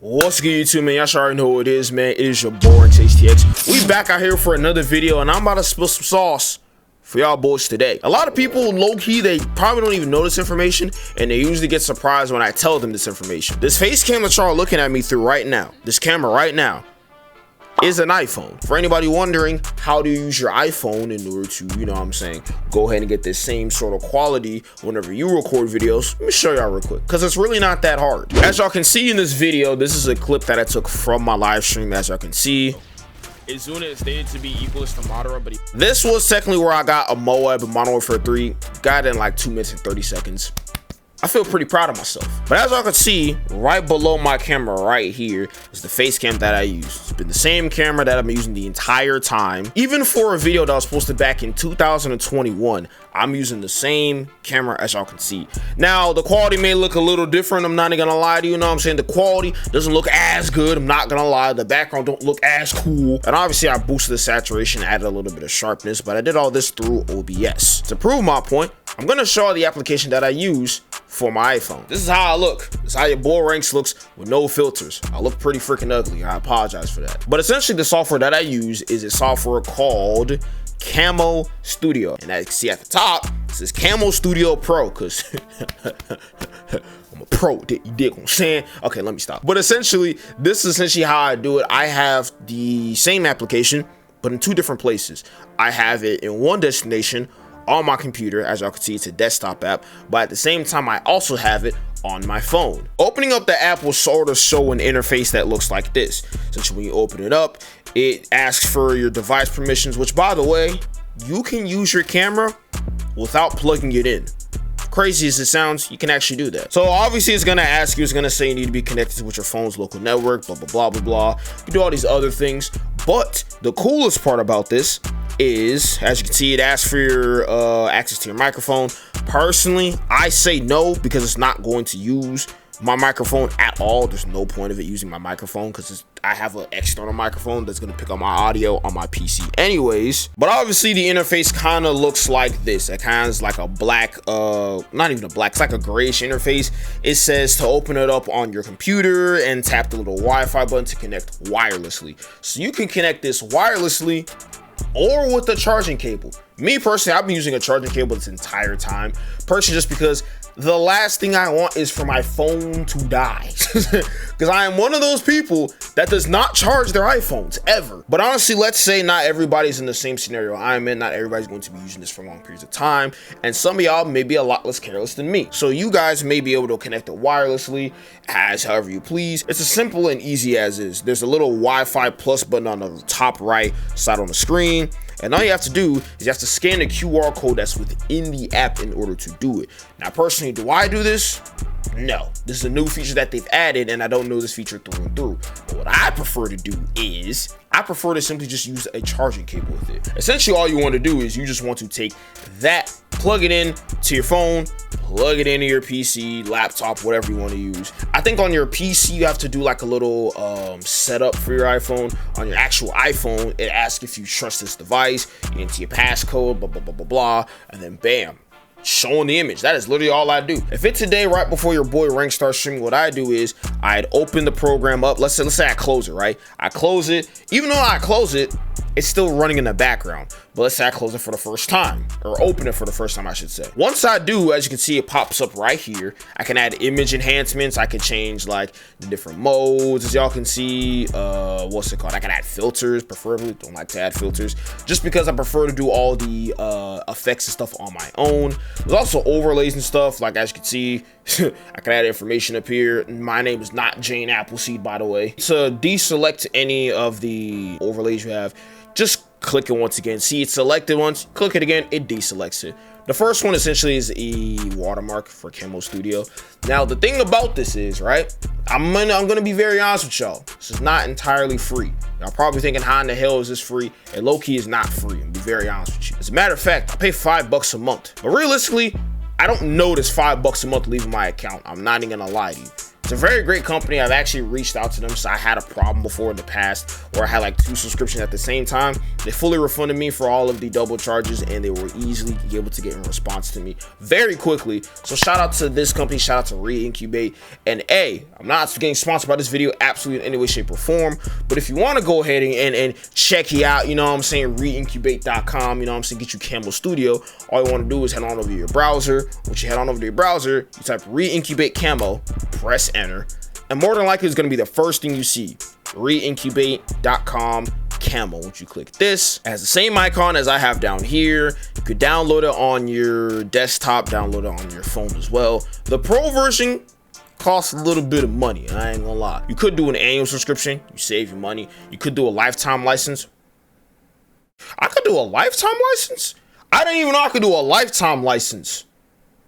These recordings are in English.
What's good, YouTube, man? Y'all sure already know who it is, man. It is your boy HTX. We back out here for another video, and I'm about to spill some sauce for y'all boys today. A lot of people, low-key, they probably don't even know this information, and they usually get surprised when I tell them this information. This face cam that y'all are looking at me through right now, this camera right now, is an iPhone. For anybody wondering how to use your iPhone in order to, you know what I'm saying, go ahead and get this same sort of quality whenever you record videos, let me show y'all real quick, because it's really not that hard. As y'all can see in this video, this is a clip that I took from my live stream. As y'all can see, Izuna is stated to be equals to Madara, but this was technically where I got a Moab and Modern Warfare 3. Got it in like 2 minutes and 30 seconds. I feel pretty proud of myself. But as y'all can see, right below my camera right here is the face cam that I use. It's been the same camera that I've been using the entire time. Even for a video that was posted back in 2021, I'm using the same camera as y'all can see. Now, the quality may look a little different. I'm not gonna lie to you, know what I'm saying? The quality doesn't look as good. I'm not gonna lie. The background don't look as cool. And obviously, I boosted the saturation, added a little bit of sharpness, but I did all this through OBS. To prove my point, I'm gonna show you the application that I use for my iPhone. This is how I look. This is how your boy Ranks looks with no filters. I look pretty freaking ugly. I apologize for that. But essentially, the software that I use is a software called Camo Studio. And as you can see at the top, it says Camo Studio Pro, because I'm a pro, you dig what I'm saying? Okay, let me stop. But essentially, this is essentially how I do it. I have the same application, but in two different places. I have it in one destination on my computer. As y'all can see, it's a desktop app, but at the same time, I also have it on my phone. Opening up the app will sort of show an interface that looks like this. Essentially, when you open it up, it asks for your device permissions, which, by the way, you can use your camera without plugging it in. Crazy as it sounds, you can actually do that. So obviously it's gonna ask you, it's gonna say you need to be connected with your phone's local network, blah, blah, blah, blah, blah. You can do all these other things. But the coolest part about this is, as you can see, it asks for your access to your microphone. Personally, I say no, because it's not going to use my microphone at all. There's no point of it using my microphone, because I have an external microphone that's going to pick up my audio on my PC anyways. But obviously the interface kind of looks like this. It kind of is like a black, not even a black, it's like a grayish interface. It says to open it up on your computer and tap the little Wi-Fi button to connect wirelessly. So you can connect this wirelessly or with the charging cable. Me personally, I've been using a charging cable this entire time, personally, just because the last thing I want is for my phone to die, because I am one of those people that does not charge their iPhones ever. But honestly, let's say not everybody's in the same scenario I'm in. Not everybody's going to be using this for long periods of time, and some of y'all may be a lot less careless than me. So you guys may be able to connect it wirelessly as however you please. It's as simple and easy as is. There's a little Wi-Fi plus button on the top right side on the screen, and all you have to do is you have to scan the QR code that's within the app in order to do it. Now, personally, do I do this? No. This is a new feature that they've added, and I don't know this feature through and through. But what I prefer to do is, I prefer to simply just use a charging cable with it. Essentially, all you want to do is you just want to take that, plug it in to your phone, plug it into your PC, laptop, whatever you want to use. I think on your PC, you have to do like a little setup for your iPhone. On your actual iPhone, it asks if you trust this device, you enter your passcode, blah, blah, blah, blah, blah, and then bam, showing the image. That is literally all I do. If it's today, right before your boy Rank starts streaming, what I do is I'd open the program up. Let's say I close it, right? I close it. Even though I close it, it's still running in the background. But let's say I close it for the first time, or open it for the first time, I should say. Once I do, as you can see, it pops up right here. I can add image enhancements. I can change like the different modes, as y'all can see. What's it called? I can add filters, preferably. Don't like to add filters, just because I prefer to do all the effects and stuff on my own. There's also overlays and stuff, like as you can see, I can add information up here. My name is not Jane Appleseed, by the way. To deselect any of the overlays you have, just click it once again. See, it's selected once, click it again, it deselects it. The first one essentially is a watermark for Camo Studio. Now, the thing about this is, right, I'm gonna be very honest with y'all. This is not entirely free. Y'all probably thinking, how in the hell is this free? And low-key is not free, I'll be very honest with you. As a matter of fact, I pay $5 a month. But realistically, I don't know this $5 a month leaving my account. I'm not even gonna lie to you. It's a very great company. I've actually reached out to them, so I had a problem before in the past where I had like 2 subscriptions at the same time. They fully refunded me for all of the double charges, and they were easily able to get in response to me very quickly. So shout out to this company, shout out to Reincubate. And hey, I'm not getting sponsored by this video absolutely in any way, shape, or form, but if you want to go ahead and check it out, you know what I'm saying, reincubate.com, you know what I'm saying, get you Camo Studio. All you want to do is head on over to your browser. Once you head on over to your browser, you type Reincubate Camo, press enter, and more than likely it's going to be the first thing you see, reincubate.com Camo. Once you click this, it has the same icon as I have down here. You could download it on your desktop, download it on your phone as well. The pro version costs a little bit of money, I ain't gonna lie. You could do an annual subscription, you save your money. You could do a lifetime license. I could do a lifetime license? I didn't even know I could do a lifetime license.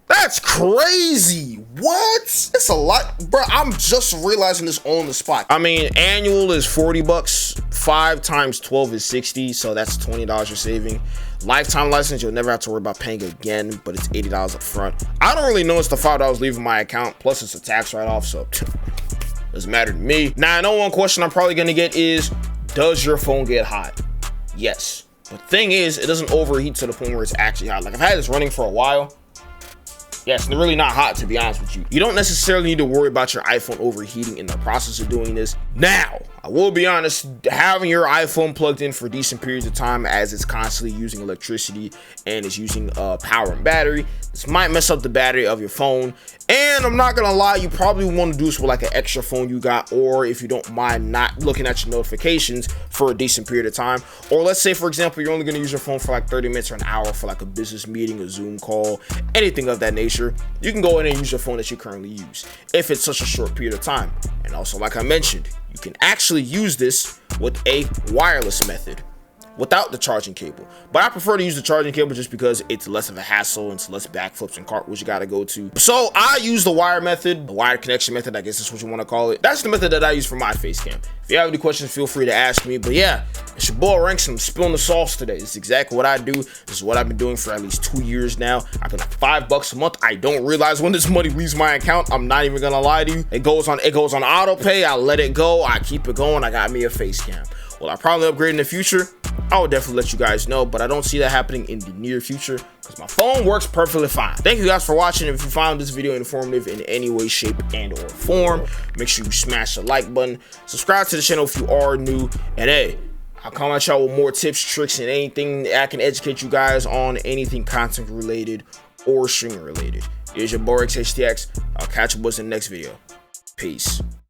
That's crazy. What? It's a lot, bro. I'm just realizing this on the spot. I mean, annual is 40 bucks. 5 times 12 is 60, so that's $20 you're saving. Lifetime license, you'll never have to worry about paying again, but it's $80 up front. I don't really notice the $5 leaving my account, plus it's a tax write-off, so doesn't matter to me. Now, I know one question I'm probably gonna get is, does your phone get hot? Yes, but the thing is, it doesn't overheat to the point where it's actually hot. Like, I've had this running for a while. Yes, they're really not hot, to be honest with you. You don't necessarily need to worry about your iPhone overheating in the process of doing this. Now, I will be honest, having your iPhone plugged in for decent periods of time as it's constantly using electricity and it's using power and battery, this might mess up the battery of your phone. And I'm not gonna lie, you probably want to do this with like an extra phone you got, or if you don't mind not looking at your notifications for a decent period of time. Or let's say, for example, you're only gonna use your phone for like 30 minutes or an hour for like a business meeting, a Zoom call, anything of that nature. You can go in and use your phone that you currently use if it's such a short period of time. And also, like I mentioned, you can actually use this with a wireless method without the charging cable, but I prefer to use the charging cable just because it's less of a hassle and it's less backflips and cartwheels you got to go to. So I use the wire method, the wired connection method, I guess that's what you want to call it. That's the method that I use for my FaceCam. If you have any questions, feel free to ask me. But yeah, it's your boy Ranks and I'm spilling the sauce today. This is exactly what I do. This is what I've been doing for at least 2 years now. I pay like $5 a month. I don't realize when this money leaves my account. I'm not even gonna lie to you. It goes on auto pay. I let it go. I keep it going. I got me a FaceCam. Will I probably upgrade in the future? I will definitely let you guys know, but I don't see that happening in the near future because my phone works perfectly fine. Thank you guys for watching. If you found this video informative in any way, shape, and or form, make sure you smash the like button. Subscribe to the channel if you are new. And hey, I'll come at y'all with more tips, tricks, and anything that I can educate you guys on anything content related or streaming related. Here's your boy XHTX. I'll catch you boys in the next video. Peace.